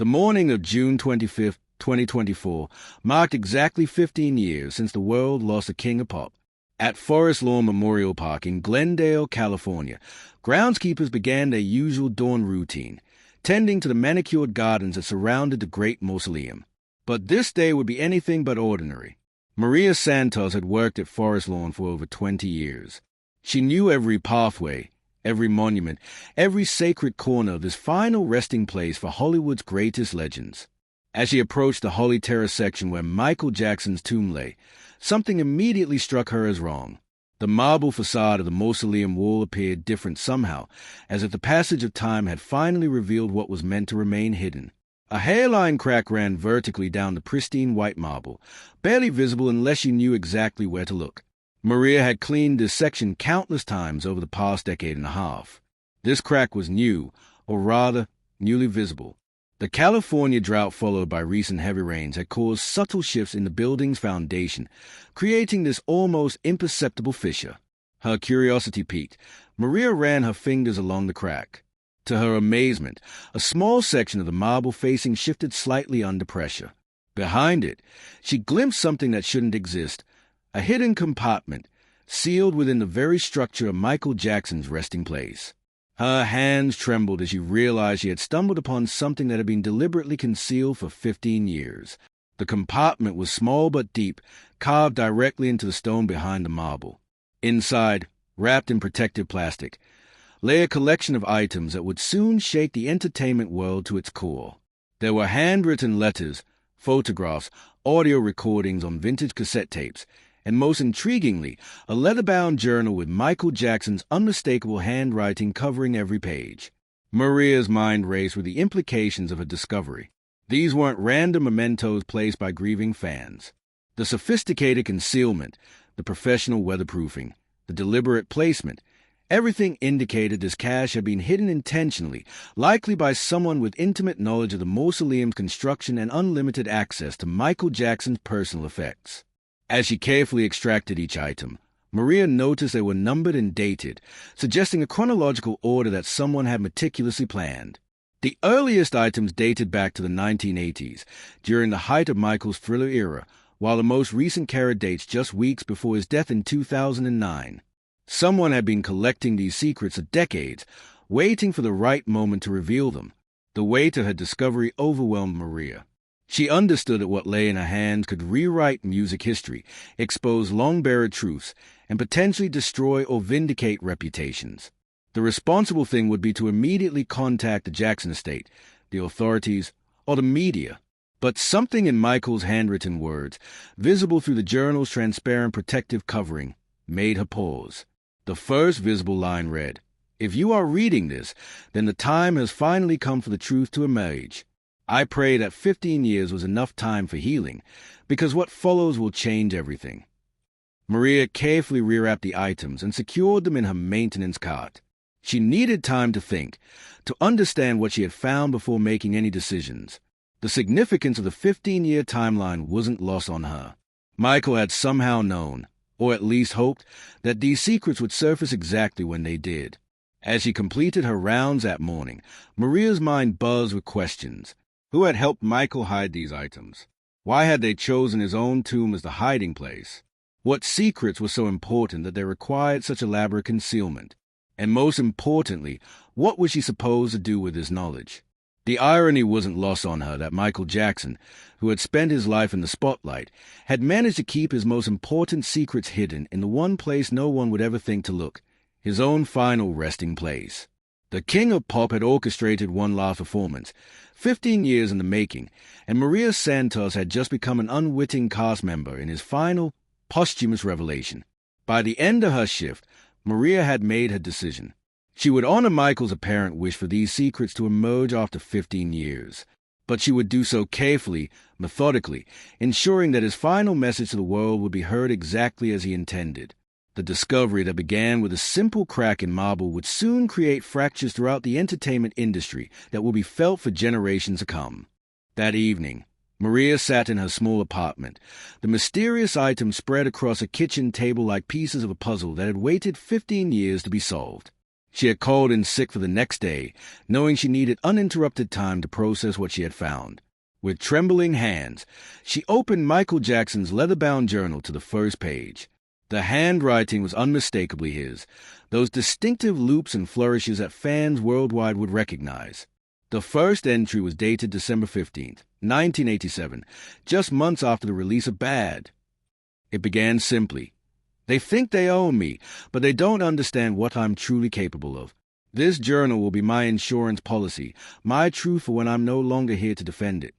The morning of June 25th, 2024, marked exactly 15 years since the world lost a king of pop. At Forest Lawn Memorial Park in Glendale, California, groundskeepers began their usual dawn routine, tending to the manicured gardens that surrounded the great mausoleum. But this day would be anything but ordinary. Maria Santos had worked at Forest Lawn for over 20 years. She knew every pathway, every monument, every sacred corner of this final resting place for Hollywood's greatest legends. As she approached the Holly Terrace section where Michael Jackson's tomb lay, something immediately struck her as wrong. The marble facade of the mausoleum wall appeared different somehow, as if the passage of time had finally revealed what was meant to remain hidden. A hairline crack ran vertically down the pristine white marble, barely visible unless you knew exactly where to look. Maria had cleaned this section countless times over the past decade and a half. This crack was new, or rather, newly visible. The California drought followed by recent heavy rains had caused subtle shifts in the building's foundation, creating this almost imperceptible fissure. Her curiosity piqued. Maria ran her fingers along the crack. To her amazement, a small section of the marble facing shifted slightly under pressure. Behind it, she glimpsed something that shouldn't exist, a hidden compartment, sealed within the very structure of Michael Jackson's resting place. Her hands trembled as she realized she had stumbled upon something that had been deliberately concealed for 15 years. The compartment was small but deep, carved directly into the stone behind the marble. Inside, wrapped in protective plastic, lay a collection of items that would soon shake the entertainment world to its core. There were handwritten letters, photographs, audio recordings on vintage cassette tapes, and most intriguingly, a leather-bound journal with Michael Jackson's unmistakable handwriting covering every page. Maria's mind raced with the implications of her discovery. These weren't random mementos placed by grieving fans. The sophisticated concealment, the professional weatherproofing, the deliberate placement, everything indicated this cache had been hidden intentionally, likely by someone with intimate knowledge of the mausoleum's construction and unlimited access to Michael Jackson's personal effects. As she carefully extracted each item, Maria noticed they were numbered and dated, suggesting a chronological order that someone had meticulously planned. The earliest items dated back to the 1980s, during the height of Michael's Thriller era, while the most recent carat dates just weeks before his death in 2009. Someone had been collecting these secrets for decades, waiting for the right moment to reveal them. The weight of her discovery overwhelmed Maria. She understood that what lay in her hands could rewrite music history, expose long-buried truths, and potentially destroy or vindicate reputations. The responsible thing would be to immediately contact the Jackson estate, the authorities, or the media. But something in Michael's handwritten words, visible through the journal's transparent protective covering, made her pause. The first visible line read, "If you are reading this, then the time has finally come for the truth to emerge. I pray that 15 years was enough time for healing, because what follows will change everything." Maria carefully rewrapped the items and secured them in her maintenance cart. She needed time to think, to understand what she had found before making any decisions. The significance of the 15-year timeline wasn't lost on her. Michael had somehow known, or at least hoped, that these secrets would surface exactly when they did. As she completed her rounds that morning, Maria's mind buzzed with questions. Who had helped Michael hide these items? Why had they chosen his own tomb as the hiding place? What secrets were so important that they required such elaborate concealment? And most importantly, what was she supposed to do with this knowledge? The irony wasn't lost on her that Michael Jackson, who had spent his life in the spotlight, had managed to keep his most important secrets hidden in the one place no one would ever think to look, his own final resting place. The King of Pop had orchestrated one last performance, 15 years in the making, and Maria Santos had just become an unwitting cast member in his final, posthumous revelation. By the end of her shift, Maria had made her decision. She would honor Michael's apparent wish for these secrets to emerge after 15 years, but she would do so carefully, methodically, ensuring that his final message to the world would be heard exactly as he intended. The discovery that began with a simple crack in marble would soon create fractures throughout the entertainment industry that will be felt for generations to come. That evening, Maria sat in her small apartment, the mysterious items spread across a kitchen table like pieces of a puzzle that had waited 15 years to be solved. She had called in sick for the next day, knowing she needed uninterrupted time to process what she had found. With trembling hands, she opened Michael Jackson's leather-bound journal to the first page. The handwriting was unmistakably his, those distinctive loops and flourishes that fans worldwide would recognize. The first entry was dated December 15th, 1987, just months after the release of Bad. It began simply, "They think they own me, but they don't understand what I'm truly capable of. This journal will be my insurance policy, my truth for when I'm no longer here to defend it."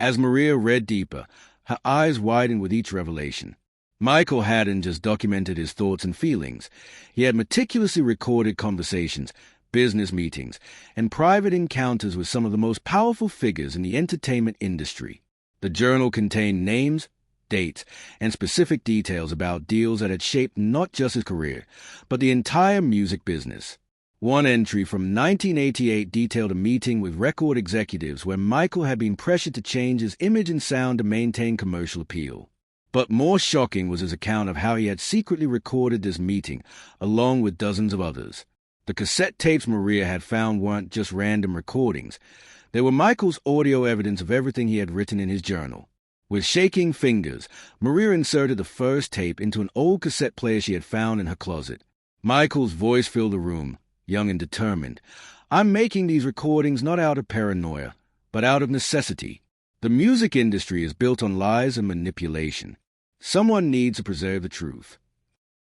As Maria read deeper, her eyes widened with each revelation. Michael hadn't just documented his thoughts and feelings. He had meticulously recorded conversations, business meetings, and private encounters with some of the most powerful figures in the entertainment industry. The journal contained names, dates, and specific details about deals that had shaped not just his career, but the entire music business. One entry from 1988 detailed a meeting with record executives where Michael had been pressured to change his image and sound to maintain commercial appeal. But more shocking was his account of how he had secretly recorded this meeting, along with dozens of others. The cassette tapes Maria had found weren't just random recordings. They were Michael's audio evidence of everything he had written in his journal. With shaking fingers, Maria inserted the first tape into an old cassette player she had found in her closet. Michael's voice filled the room, young and determined. "I'm making these recordings not out of paranoia, but out of necessity. The music industry is built on lies and manipulation. Someone needs to preserve the truth."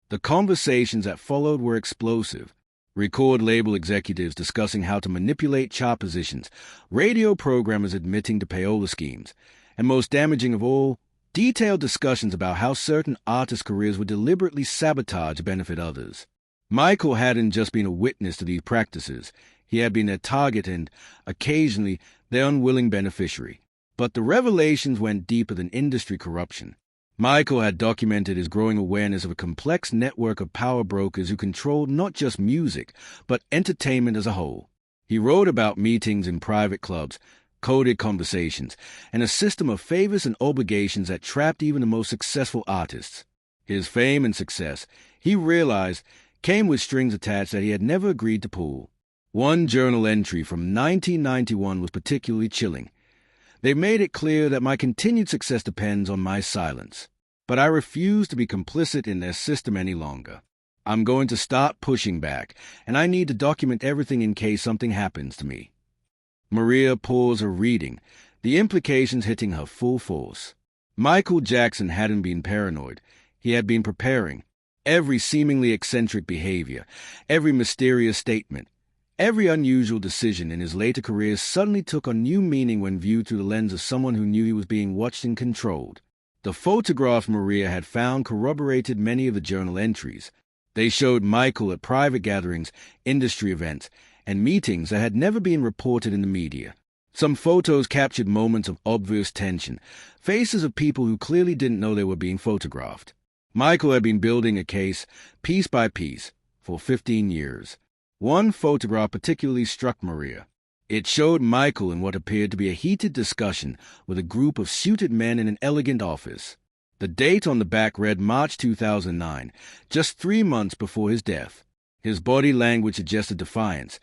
The conversations that followed were explosive. Record label executives discussing how to manipulate chart positions, radio programmers admitting to payola schemes, and most damaging of all, detailed discussions about how certain artists' careers were deliberately sabotaged to benefit others. Michael hadn't just been a witness to these practices. He had been their target and, occasionally, their unwilling beneficiary. But the revelations went deeper than industry corruption. Michael had documented his growing awareness of a complex network of power brokers who controlled not just music, but entertainment as a whole. He wrote about meetings in private clubs, coded conversations, and a system of favors and obligations that trapped even the most successful artists. His fame and success, he realized, came with strings attached that he had never agreed to pull. One journal entry from 1991 was particularly chilling. "They made it clear that my continued success depends on my silence. But I refuse to be complicit in their system any longer. I'm going to start pushing back, and I need to document everything in case something happens to me." Maria paused her reading, the implications hitting her full force. Michael Jackson hadn't been paranoid. He had been preparing. Every seemingly eccentric behavior, every mysterious statement, every unusual decision in his later career suddenly took on new meaning when viewed through the lens of someone who knew he was being watched and controlled. The photographs Maria had found corroborated many of the journal entries. They showed Michael at private gatherings, industry events, and meetings that had never been reported in the media. Some photos captured moments of obvious tension, faces of people who clearly didn't know they were being photographed. Michael had been building a case, piece by piece, for 15 years. One photograph particularly struck Maria. It showed Michael in what appeared to be a heated discussion with a group of suited men in an elegant office. The date on the back read March 2009, just 3 months before his death. His body language suggested defiance,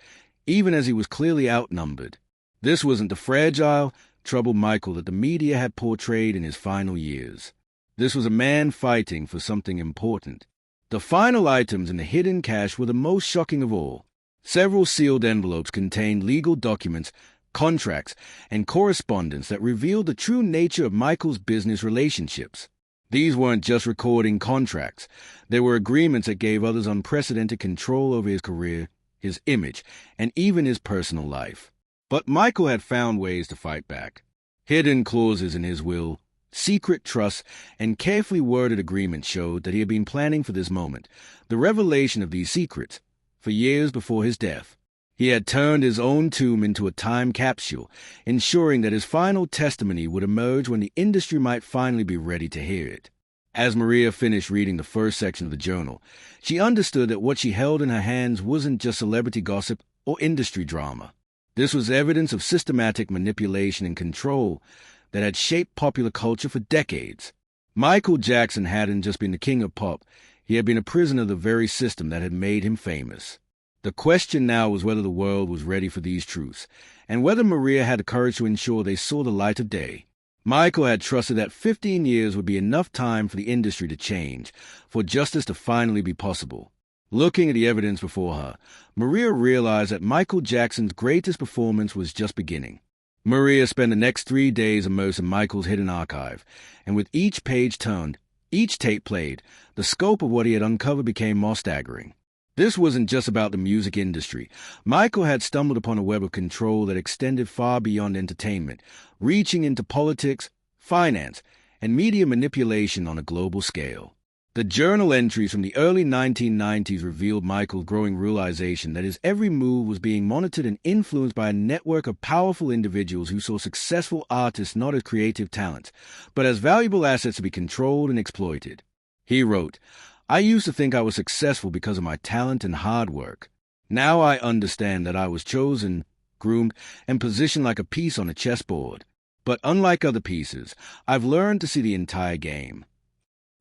even as he was clearly outnumbered. This wasn't the fragile, troubled Michael that the media had portrayed in his final years. This was a man fighting for something important. The final items in the hidden cache were the most shocking of all. Several sealed envelopes contained legal documents, contracts, and correspondence that revealed the true nature of Michael's business relationships. These weren't just recording contracts. They were agreements that gave others unprecedented control over his career, his image, and even his personal life. But Michael had found ways to fight back. Hidden clauses in his will, secret trusts, and carefully worded agreements showed that he had been planning for this moment, the revelation of these secrets, for years before his death. He had turned his own tomb into a time capsule, ensuring that his final testimony would emerge when the industry might finally be ready to hear it. As Maria finished reading the first section of the journal, she understood that what she held in her hands wasn't just celebrity gossip or industry drama. This was evidence of systematic manipulation and control that had shaped popular culture for decades. Michael Jackson hadn't just been the king of pop, he had been a prisoner of the very system that had made him famous. The question now was whether the world was ready for these truths, and whether Maria had the courage to ensure they saw the light of day. Michael had trusted that 15 years would be enough time for the industry to change, for justice to finally be possible. Looking at the evidence before her, Maria realized that Michael Jackson's greatest performance was just beginning. Maria spent the next 3 days immersed in Michael's hidden archive, and with each page turned, each tape played, the scope of what he had uncovered became more staggering. This wasn't just about the music industry. Michael had stumbled upon a web of control that extended far beyond entertainment, reaching into politics, finance, and media manipulation on a global scale. The journal entries from the early 1990s revealed Michael's growing realization that his every move was being monitored and influenced by a network of powerful individuals who saw successful artists not as creative talents, but as valuable assets to be controlled and exploited. He wrote, "I used to think I was successful because of my talent and hard work. Now I understand that I was chosen, groomed, and positioned like a piece on a chessboard. But unlike other pieces, I've learned to see the entire game."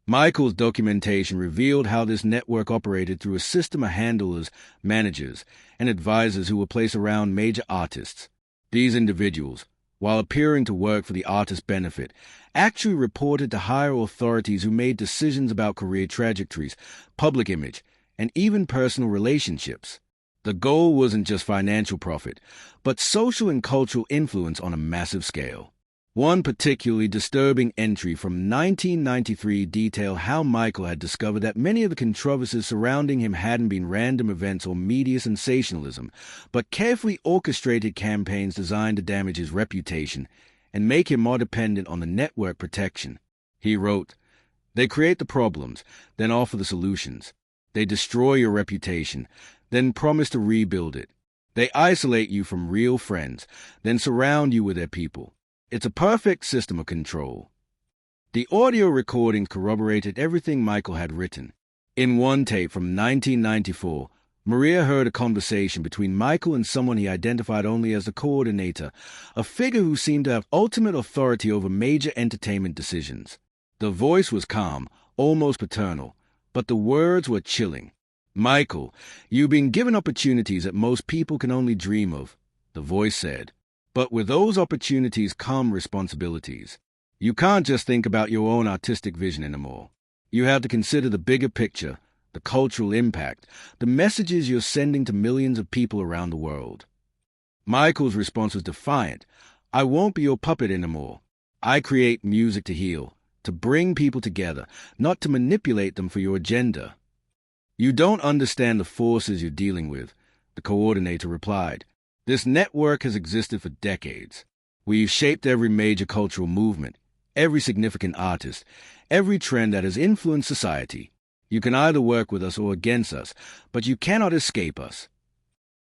Michael's documentation revealed how this network operated through a system of handlers, managers, and advisors who were placed around major artists. These individuals, while appearing to work for the artist's benefit, actually reported to higher authorities who made decisions about career trajectories, public image, and even personal relationships. The goal wasn't just financial profit, but social and cultural influence on a massive scale. One particularly disturbing entry from 1993 detailed how Michael had discovered that many of the controversies surrounding him hadn't been random events or media sensationalism, but carefully orchestrated campaigns designed to damage his reputation and make him more dependent on the network protection. He wrote, "They create the problems, then offer the solutions. They destroy your reputation, then promise to rebuild it. They isolate you from real friends, then surround you with their people. It's a perfect system of control." The audio recordings corroborated everything Michael had written. In one tape from 1994, Maria heard a conversation between Michael and someone he identified only as the coordinator, a figure who seemed to have ultimate authority over major entertainment decisions. The voice was calm, almost paternal, but the words were chilling. "Michael, you've been given opportunities that most people can only dream of," the voice said. "But with those opportunities come responsibilities. You can't just think about your own artistic vision anymore. You have to consider the bigger picture, the cultural impact, the messages you're sending to millions of people around the world." Michael's response was defiant. "I won't be your puppet anymore. I create music to heal, to bring people together, not to manipulate them for your agenda." "You don't understand the forces you're dealing with," the coordinator replied. "This network has existed for decades. We've shaped every major cultural movement, every significant artist, every trend that has influenced society. You can either work with us or against us, but you cannot escape us."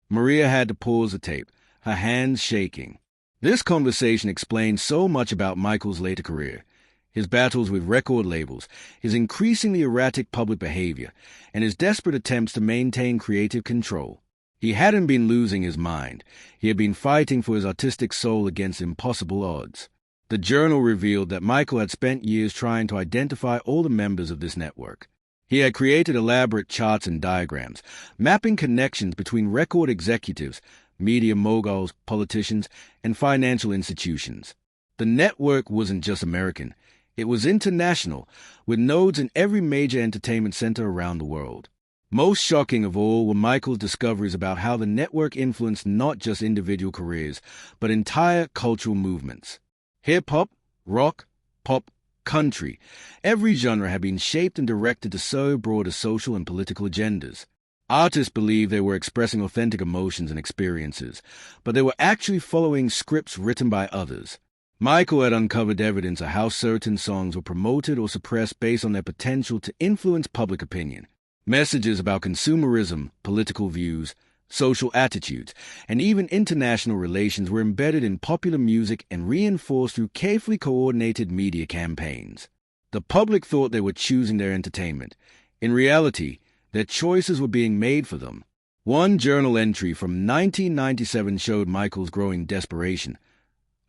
Maria had to pause the tape, her hands shaking. This conversation explained so much about Michael's later career: his battles with record labels, his increasingly erratic public behavior, and his desperate attempts to maintain creative control. He hadn't been losing his mind. He had been fighting for his artistic soul against impossible odds. The journal revealed that Michael had spent years trying to identify all the members of this network. He had created elaborate charts and diagrams, mapping connections between record executives, media moguls, politicians, and financial institutions. The network wasn't just American. It was international, with nodes in every major entertainment center around the world. Most shocking of all were Michael's discoveries about how the network influenced not just individual careers, but entire cultural movements. Hip-hop, rock, pop, country, every genre had been shaped and directed to serve broader social and political agendas. Artists believed they were expressing authentic emotions and experiences, but they were actually following scripts written by others. Michael had uncovered evidence of how certain songs were promoted or suppressed based on their potential to influence public opinion. Messages about consumerism, political views, social attitudes, and even international relations were embedded in popular music and reinforced through carefully coordinated media campaigns. The public thought they were choosing their entertainment. In reality, their choices were being made for them. One journal entry from 1997 showed Michael's growing desperation.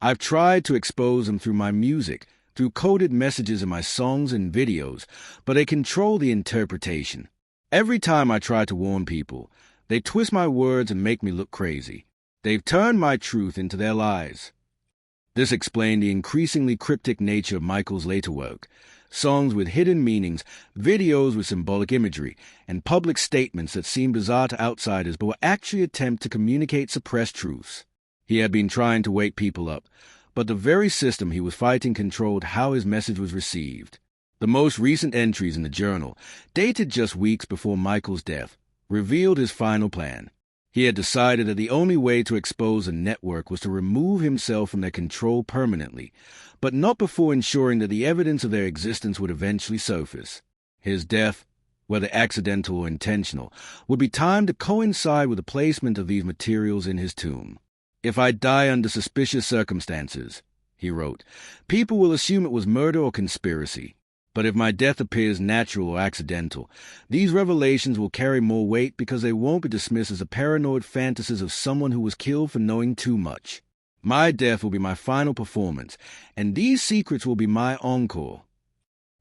"I've tried to expose them through my music, through coded messages in my songs and videos, but they control the interpretation. Every time I try to warn people, They twist my words and make me look crazy. They've turned my truth into their lies. This explained the increasingly cryptic nature of Michael's later work. Songs with hidden meanings, videos with symbolic imagery, and public statements that seemed bizarre to outsiders but were actually attempts to communicate suppressed truths. He had been trying to wake people up, but the very system he was fighting controlled how his message was received. The most recent entries in the journal, dated just weeks before Michael's death, revealed his final plan. He had decided that the only way to expose a network was to remove himself from their control permanently, but not before ensuring that the evidence of their existence would eventually surface. His death, whether accidental or intentional, would be timed to coincide with the placement of these materials in his tomb. "If I die under suspicious circumstances," he wrote, "people will assume it was murder or conspiracy. But if my death appears natural or accidental, these revelations will carry more weight because they won't be dismissed as the paranoid fantasies of someone who was killed for knowing too much. My death will be my final performance, and these secrets will be my encore."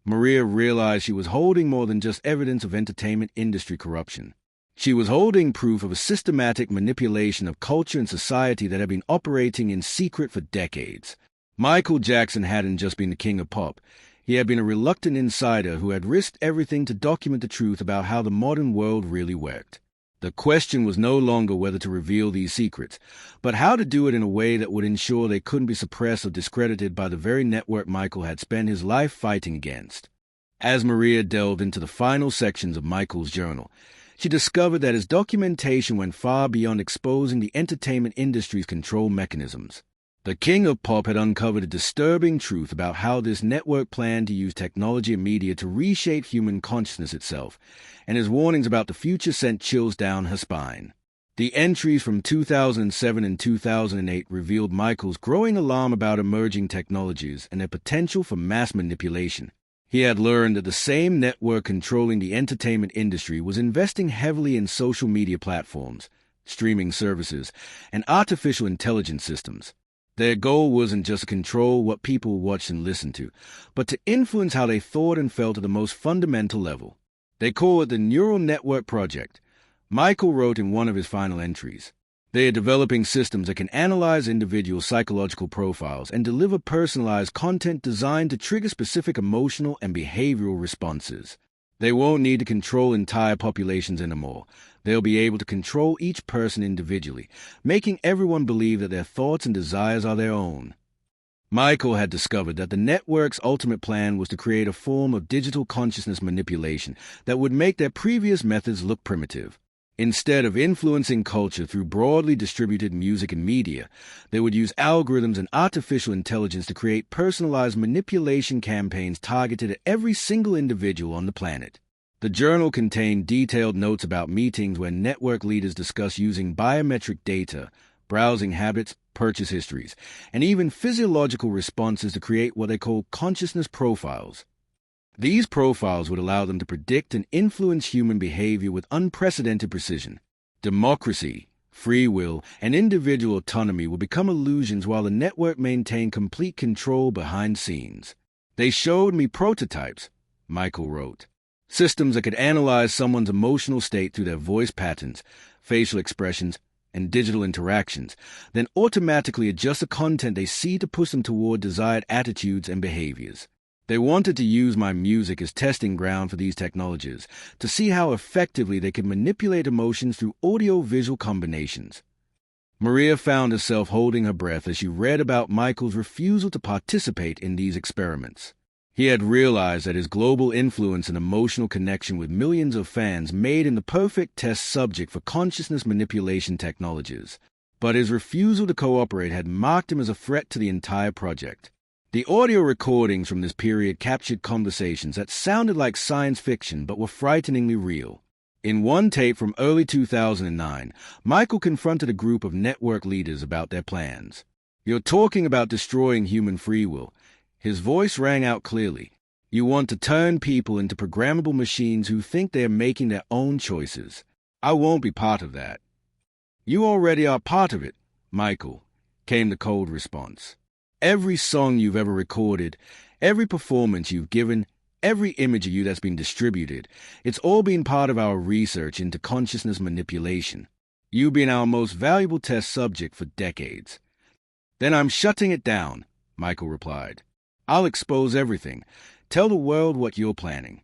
Maria realized she was holding more than just evidence of entertainment industry corruption. She was holding proof of a systematic manipulation of culture and society that had been operating in secret for decades. Michael Jackson hadn't just been the king of pop. He had been a reluctant insider who had risked everything to document the truth about how the modern world really worked. The question was no longer whether to reveal these secrets, but how to do it in a way that would ensure they couldn't be suppressed or discredited by the very network Michael had spent his life fighting against. As Maria delved into the final sections of Michael's journal, she discovered that his documentation went far beyond exposing the entertainment industry's control mechanisms. The king of pop had uncovered a disturbing truth about how this network planned to use technology and media to reshape human consciousness itself, and his warnings about the future sent chills down her spine. The entries from 2007 and 2008 revealed Michael's growing alarm about emerging technologies and their potential for mass manipulation. He had learned that the same network controlling the entertainment industry was investing heavily in social media platforms, streaming services, and artificial intelligence systems. Their goal wasn't just to control what people watched and listened to, but to influence how they thought and felt at the most fundamental level. They call it the Neural Network Project. Michael wrote in one of his final entries, "They are developing systems that can analyze individual psychological profiles and deliver personalized content designed to trigger specific emotional and behavioral responses. They won't need to control entire populations anymore. They'll be able to control each person individually, making everyone believe that their thoughts and desires are their own." Michael had discovered that the network's ultimate plan was to create a form of digital consciousness manipulation that would make their previous methods look primitive. Instead of influencing culture through broadly distributed music and media, they would use algorithms and artificial intelligence to create personalized manipulation campaigns targeted at every single individual on the planet. The journal contained detailed notes about meetings where network leaders discussed using biometric data, browsing habits, purchase histories, and even physiological responses to create what they call consciousness profiles. These profiles would allow them to predict and influence human behavior with unprecedented precision. Democracy, free will, and individual autonomy would become illusions while the network maintained complete control behind scenes. "They showed me prototypes," Michael wrote. "Systems that could analyze someone's emotional state through their voice patterns, facial expressions, and digital interactions, then automatically adjust the content they see to push them toward desired attitudes and behaviors. They wanted to use my music as testing ground for these technologies, to see how effectively they could manipulate emotions through audio-visual combinations." Maria found herself holding her breath as she read about Michael's refusal to participate in these experiments. He had realized that his global influence and emotional connection with millions of fans made him the perfect test subject for consciousness manipulation technologies, but his refusal to cooperate had marked him as a threat to the entire project. The audio recordings from this period captured conversations that sounded like science fiction but were frighteningly real. In one tape from early 2009, Michael confronted a group of network leaders about their plans. "You're talking about destroying human free will." His voice rang out clearly. "You want to turn people into programmable machines who think they are making their own choices. I won't be part of that." "You already are part of it, Michael," came the cold response. "Every song you've ever recorded, every performance you've given, every image of you that's been distributed. It's all been part of our research into consciousness manipulation. You've been our most valuable test subject for decades." "Then I'm shutting it down," Michael replied. "I'll expose everything. Tell the world what you're planning."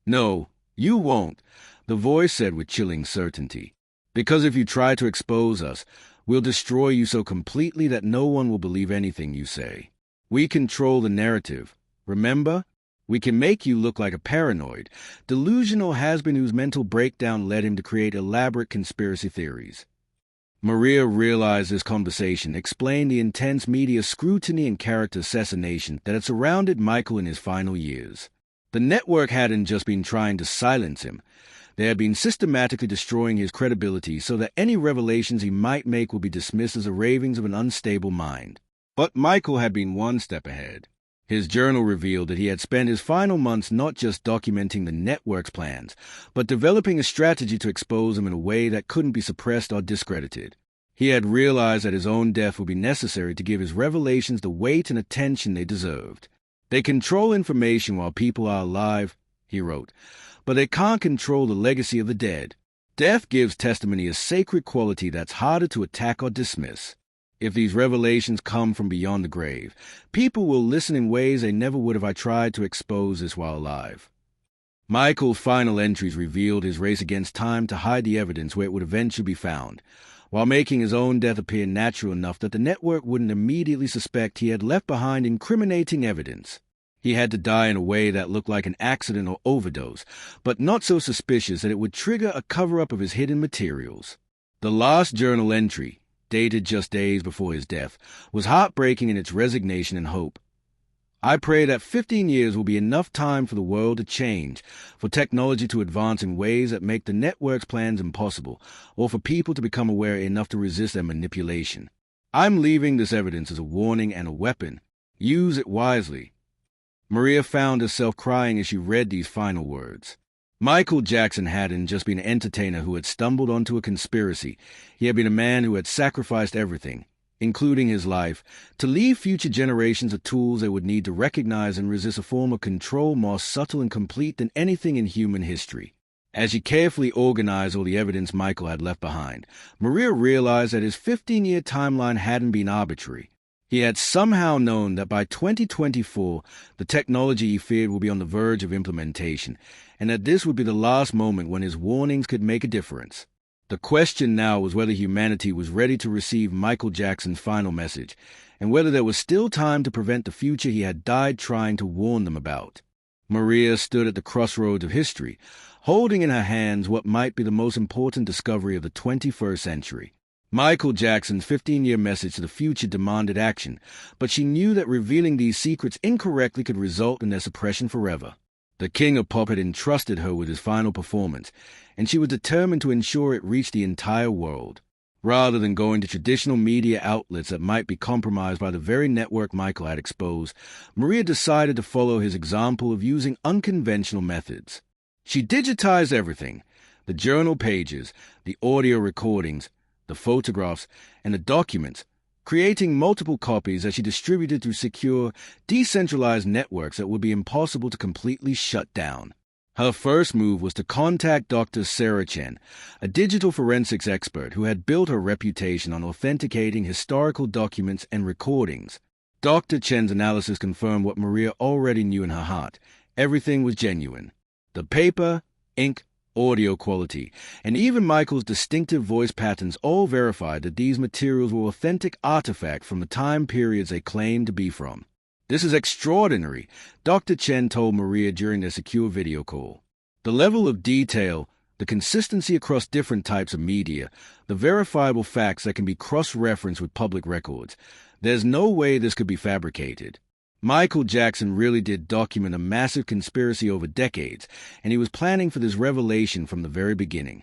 "No, you won't," the voice said with chilling certainty. "Because if you try to expose us, we'll destroy you so completely that no one will believe anything you say. We control the narrative. Remember? We can make you look like a paranoid, delusional has-been whose mental breakdown led him to create elaborate conspiracy theories." Maria realized this conversation explained the intense media scrutiny and character assassination that had surrounded Michael in his final years. The network hadn't just been trying to silence him. They had been systematically destroying his credibility so that any revelations he might make would be dismissed as the ravings of an unstable mind. But Michael had been one step ahead. His journal revealed that he had spent his final months not just documenting the network's plans, but developing a strategy to expose them in a way that couldn't be suppressed or discredited. He had realized that his own death would be necessary to give his revelations the weight and attention they deserved. "They control information while people are alive," he wrote, "but they can't control the legacy of the dead. Death gives testimony a sacred quality that's harder to attack or dismiss. If these revelations come from beyond the grave, people will listen in ways they never would if I tried to expose this while alive." Michael's final entries revealed his race against time to hide the evidence where it would eventually be found, while making his own death appear natural enough that the network wouldn't immediately suspect he had left behind incriminating evidence. He had to die in a way that looked like an accident or overdose, but not so suspicious that it would trigger a cover-up of his hidden materials. The last journal entry, dated just days before his death, was heartbreaking in its resignation and hope. "I pray that 15 years will be enough time for the world to change, for technology to advance in ways that make the network's plans impossible, or for people to become aware enough to resist their manipulation. I'm leaving this evidence as a warning and a weapon. Use it wisely." Maria found herself crying as she read these final words. Michael Jackson hadn't just been an entertainer who had stumbled onto a conspiracy. He had been a man who had sacrificed everything, including his life, to leave future generations the tools they would need to recognize and resist a form of control more subtle and complete than anything in human history. As she carefully organized all the evidence Michael had left behind, Maria realized that his 15-year timeline hadn't been arbitrary. He had somehow known that by 2024, the technology he feared would be on the verge of implementation, and that this would be the last moment when his warnings could make a difference. The question now was whether humanity was ready to receive Michael Jackson's final message, and whether there was still time to prevent the future he had died trying to warn them about. Maria stood at the crossroads of history, holding in her hands what might be the most important discovery of the 21st century. Michael Jackson's 15-year message to the future demanded action, but she knew that revealing these secrets incorrectly could result in their suppression forever. The King of Pop had entrusted her with his final performance, and she was determined to ensure it reached the entire world. Rather than going to traditional media outlets that might be compromised by the very network Michael had exposed, Maria decided to follow his example of using unconventional methods. She digitized everything: the journal pages, the audio recordings, the photographs, and the documents, creating multiple copies that she distributed through secure, decentralized networks that would be impossible to completely shut down. Her first move was to contact Dr. Sarah Chen, a digital forensics expert who had built her reputation on authenticating historical documents and recordings. Dr. Chen's analysis confirmed what Maria already knew in her heart. Everything was genuine. The paper, ink, audio quality, and even Michael's distinctive voice patterns all verified that these materials were authentic artifacts from the time periods they claimed to be from. "This is extraordinary," Dr. Chen told Maria during their secure video call. "The level of detail, the consistency across different types of media, the verifiable facts that can be cross-referenced with public records. There's no way this could be fabricated. Michael Jackson really did document a massive conspiracy over decades, and he was planning for this revelation from the very beginning."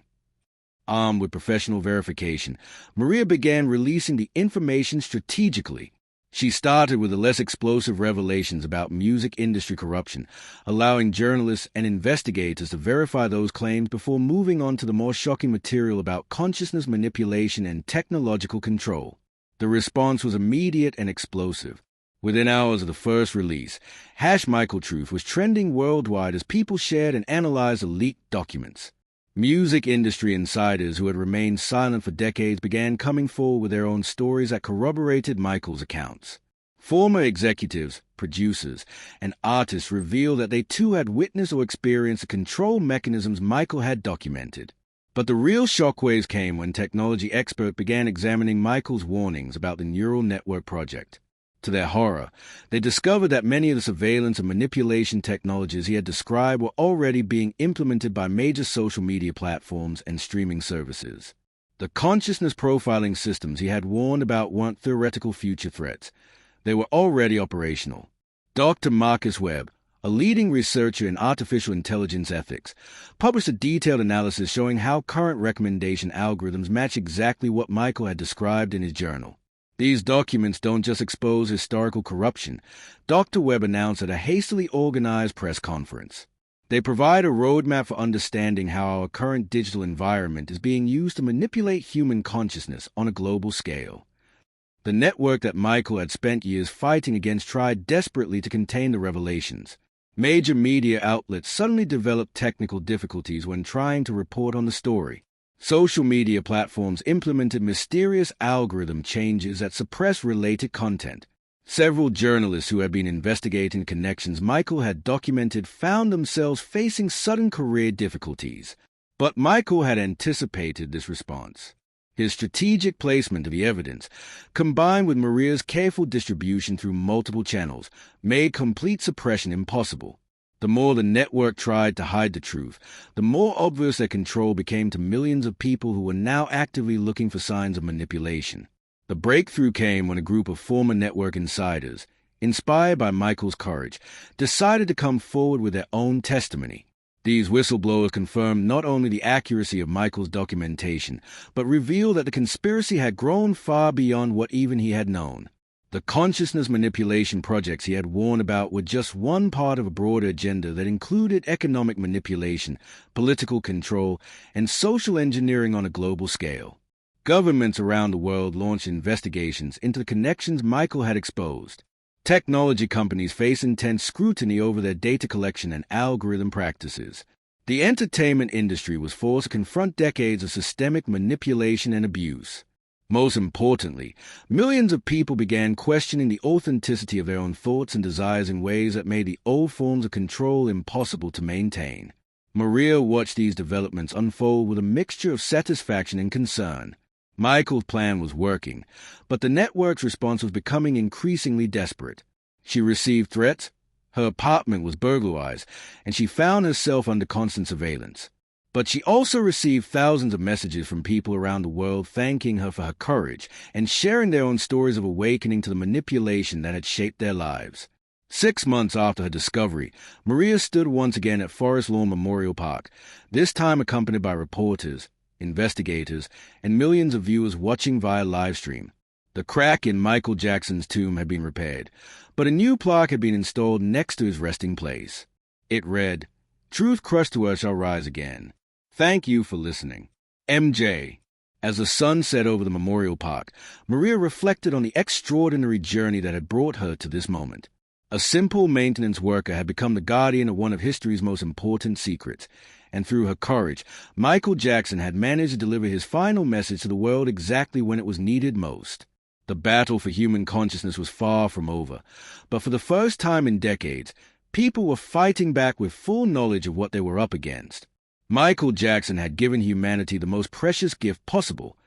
Armed with professional verification, Maria began releasing the information strategically. She started with the less explosive revelations about music industry corruption, allowing journalists and investigators to verify those claims before moving on to the more shocking material about consciousness manipulation and technological control. The response was immediate and explosive. Within hours of the first release, #MichaelTruth was trending worldwide as people shared and analyzed the leaked documents. Music industry insiders who had remained silent for decades began coming forward with their own stories that corroborated Michael's accounts. Former executives, producers, and artists revealed that they too had witnessed or experienced the control mechanisms Michael had documented. But the real shockwaves came when technology experts began examining Michael's warnings about the neural network project. To their horror, they discovered that many of the surveillance and manipulation technologies he had described were already being implemented by major social media platforms and streaming services. The consciousness profiling systems he had warned about weren't theoretical future threats. They were already operational. Dr. Marcus Webb, a leading researcher in artificial intelligence ethics, published a detailed analysis showing how current recommendation algorithms match exactly what Michael had described in his journal. These documents don't just expose historical corruption, Dr. Webb announced at a hastily organized press conference. They provide a roadmap for understanding how our current digital environment is being used to manipulate human consciousness on a global scale. The network that Michael had spent years fighting against tried desperately to contain the revelations. Major media outlets suddenly developed technical difficulties when trying to report on the story. Social media platforms implemented mysterious algorithm changes that suppress related content. Several journalists who had been investigating connections Michael had documented found themselves facing sudden career difficulties. But Michael had anticipated this response. His strategic placement of the evidence, combined with Maria's careful distribution through multiple channels, made complete suppression impossible. The more the network tried to hide the truth, the more obvious their control became to millions of people who were now actively looking for signs of manipulation. The breakthrough came when a group of former network insiders, inspired by Michael's courage, decided to come forward with their own testimony. These whistleblowers confirmed not only the accuracy of Michael's documentation, but revealed that the conspiracy had grown far beyond what even he had known. The consciousness manipulation projects he had warned about were just one part of a broader agenda that included economic manipulation, political control, and social engineering on a global scale. Governments around the world launched investigations into the connections Michael had exposed. Technology companies faced intense scrutiny over their data collection and algorithm practices. The entertainment industry was forced to confront decades of systemic manipulation and abuse. Most importantly, millions of people began questioning the authenticity of their own thoughts and desires in ways that made the old forms of control impossible to maintain. Maria watched these developments unfold with a mixture of satisfaction and concern. Michael's plan was working, but the network's response was becoming increasingly desperate. She received threats, her apartment was burglarized, and she found herself under constant surveillance. But she also received thousands of messages from people around the world thanking her for her courage and sharing their own stories of awakening to the manipulation that had shaped their lives. 6 months after her discovery, Maria stood once again at Forest Lawn Memorial Park, this time accompanied by reporters, investigators, and millions of viewers watching via live stream. The crack in Michael Jackson's tomb had been repaired, but a new plaque had been installed next to his resting place. It read, "Truth crushed to earth shall rise again. Thank you for listening. MJ." As the sun set over the memorial park, Maria reflected on the extraordinary journey that had brought her to this moment. A simple maintenance worker had become the guardian of one of history's most important secrets, and through her courage, Michael Jackson had managed to deliver his final message to the world exactly when it was needed most. The battle for human consciousness was far from over, but for the first time in decades, people were fighting back with full knowledge of what they were up against. Michael Jackson had given humanity the most precious gift possible,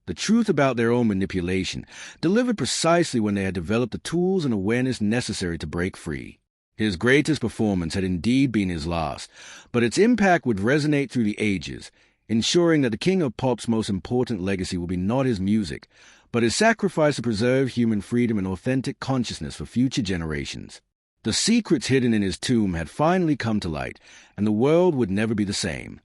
the truth about their own manipulation, delivered precisely when they had developed the tools and awareness necessary to break free. His greatest performance had indeed been his last, but its impact would resonate through the ages, ensuring that the King of Pop's most important legacy will be not his music, but his sacrifice to preserve human freedom and authentic consciousness for future generations. The secrets hidden in his tomb had finally come to light, and the world would never be the same.